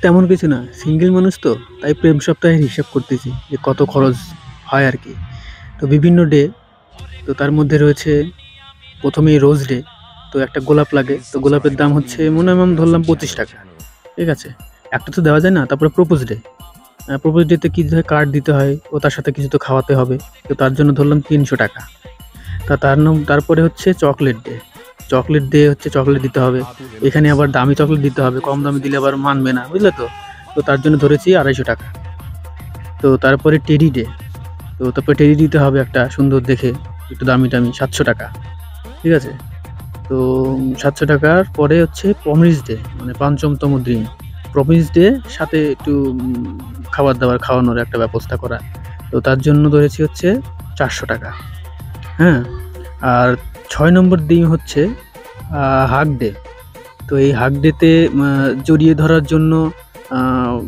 তেমন কিছু না, সিঙ্গেল মানুষ তো, তাই প্রেম সপ্তাহের হিসাব করতেছি যে কত খরচ হয় আর কি। তো বিভিন্ন ডে, তো তার মধ্যে রয়েছে প্রথমেই রোজ ডে। তো একটা গোলাপ লাগে, তো গোলাপের দাম হচ্ছে মনে হয় ধরলাম 25 টাকা। ঠিক আছে, একটা তো দেওয়া যায় না। তারপরে প্রপোজ ডে, প্রপোজ ডেতে কি দিতে হয়, কার্ড দিতে হয় ও তার সাথে কিছু তো খাওয়াতে হবে, তো তার জন্য ধরলাম 300 টাকা। তারপরে হচ্ছে চকলেট ডে। চকলেট ডে হচ্ছে চকলেট দিতে হবে, এখানে আবার দামি চকলেট দিতে হবে, কম দামি দিলে আবার মানবে না, বুঝলে তো। তো তার জন্য ধরেছি 250 টাকা। তো তারপরে টেডি ডে, তো তারপরে টেডি দিতে হবে একটা সুন্দর দেখে, একটু দামি দামি, 700 টাকা। ঠিক আছে। তো 700 টাকার পরে হচ্ছে প্রমিস ডে, মানে পঞ্চমতম দিন। প্রমিস ডে সাথে একটু খাবার দাবার খাওয়ানোর একটা ব্যবস্থা করা, তো তার জন্য ধরেছি হচ্ছে 400 টাকা। হ্যাঁ। আর 6 নম্বর দিন হচ্ছে হাগ ডে। তো এই হাগ ডেতে জড়িয়ে ধরার জন্য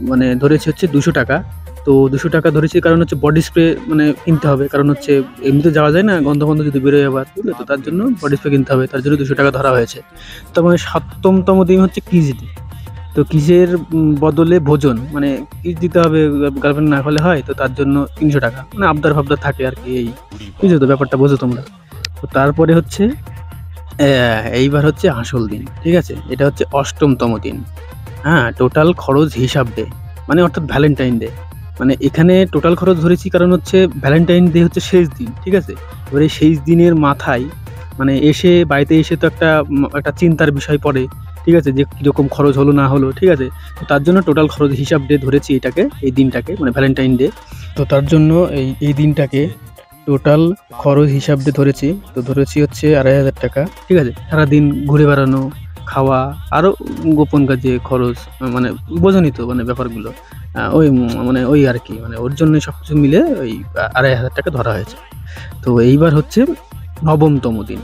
মানে ধরেছি হচ্ছে 200 টাকা। তো 200 টাকা ধরেছি কারণ হচ্ছে বডি স্প্রে মানে কিনতে হবে, কারণ হচ্ছে এমনিতে যাওয়া যায় না, গন্ধ গন্ধ যদি বেরোয় আবার, বুঝলে তো, তার জন্য বডি স্প্রে কিনতে হবে, তার জন্য 200 টাকা ধরা হয়েছে। তার মানে 7তম দিন হচ্ছে কিস ডে। তো কিসের বদলে ভোজন, মানে কিস দিতে হবে, গার্লফ্রেন্ড না হলে হয়, তো তার জন্য 300 টাকা, মানে আবদার ফাবদার থাকে আর কি, এই বুঝছো তো, ব্যাপারটা বোঝো তোমরা। তো তারপরে হচ্ছে এইবার হচ্ছে আসল দিন। ঠিক আছে, এটা হচ্ছে 8তম দিন। হ্যাঁ, টোটাল খরচ হিসাব ডে, মানে অর্থাৎ ভ্যালেন্টাইন ডে। মানে এখানে টোটাল খরচ ধরেছি কারণ হচ্ছে ভ্যালেন্টাইন ডে হচ্ছে শেষ দিন। ঠিক আছে, এবার এই শেষ দিনের মাথায় মানে এসে বাড়িতে এসে তো একটা চিন্তার বিষয় পড়ে। ঠিক আছে, যে কীরকম খরচ হলো না হলো। ঠিক আছে, তো তার জন্য টোটাল খরচ হিসাব ডে ধরেছি এটাকে, এই দিনটাকে, মানে ভ্যালেন্টাইন ডে। তো তার জন্য এই দিনটাকে টোটাল খরচ হিসাব দিয়ে ধরেছি, তো ধরেছি হচ্ছে 2,500 টাকা। ঠিক আছে, সারাদিন ঘুরে বেড়ানো, খাওয়া, আরও গোপন কাজে খরচ, মানে বোঝনি তো মানে ব্যাপারগুলো। মানে ওই আর কি, মানে ওর জন্য সব কিছু মিলে ওই 2,500 টাকা ধরা হয়েছে। তো এইবার হচ্ছে 9তম দিন,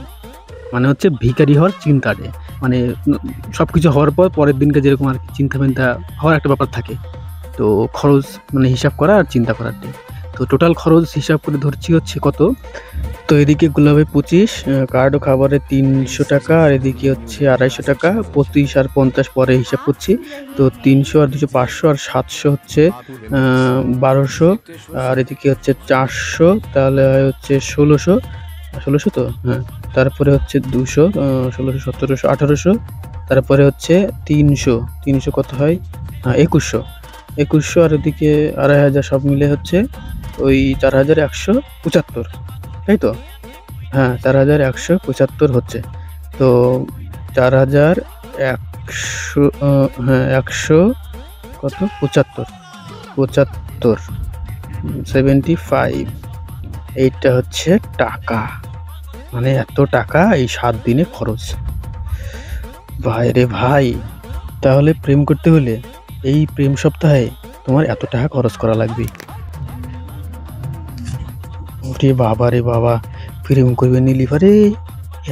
মানে হচ্ছে ভিখারি হওয়ার চিন্তা ডে। মানে সব কিছু হওয়ার পর পরের দিনকে যেরকম আর কি চিন্তা ফিন্তা হওয়ার একটা ব্যাপার থাকে, তো খরচ মানে হিসাব করা আর চিন্তা করার ডে। তো টোটাল খরচ হিসাব করে ধরছি হচ্ছে কত। তো এদিকে গোলাপে 25, কার্ড ও খাবারে 300 টাকা, আর এদিকে হচ্ছে 250 টাকা, 25 আর 50 পরে হিসাব করছি। তো 300 আর 200 500, আর 700 হচ্ছে 1200, আর এদিকে হচ্ছে 400, তাহলে হচ্ছে 1600। 1600 তো, হ্যাঁ। তারপরে হচ্ছে 200, 1600 1700 1800, তারপরে হচ্ছে 300। 300 কত হয়, 2100। 2100 আর এদিকে 2,500, সব মিলে হচ্ছে ওই 4,175, তাই তো। হ্যাঁ, 4,175 হচ্ছে। তো 4,100, হ্যাঁ, 100 কত, 75, 75, 75, এইটা হচ্ছে টাকা। মানে এত টাকা এই 7 দিনে খরচ। ভাই রে ভাই, তাহলে প্রেম করতে হলে এই প্রেম সপ্তাহে তোমার এত টাকা খরচ করা লাগবে। ওরে বাবা রে বাবা, প্রেম করবে নীলিফারে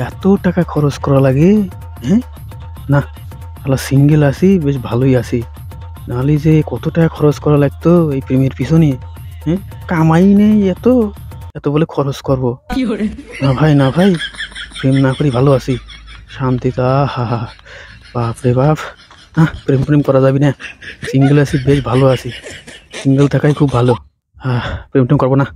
এত টাকা খরচ করা লাগে? হ্যাঁ, না, তাহলে সিঙ্গেল আসি, বেশ ভালোই আসি, নাহলে যে কত টাকা খরচ করা লাগতো এই প্রেমের পিছনে। হ্যাঁ, কামাই নেই এত, এত বলে খরচ করব। না ভাই, না ভাই, প্রেম না করি, ভালো আছি শান্তিতে। হা হা, বাপ রে বাপ, না প্রেম প্রেম করা যাবি না, সিঙ্গেল আছি, বেশ ভালো আছি, সিঙ্গেল থাকাই খুব ভালো। প্রেম টেম করবো না।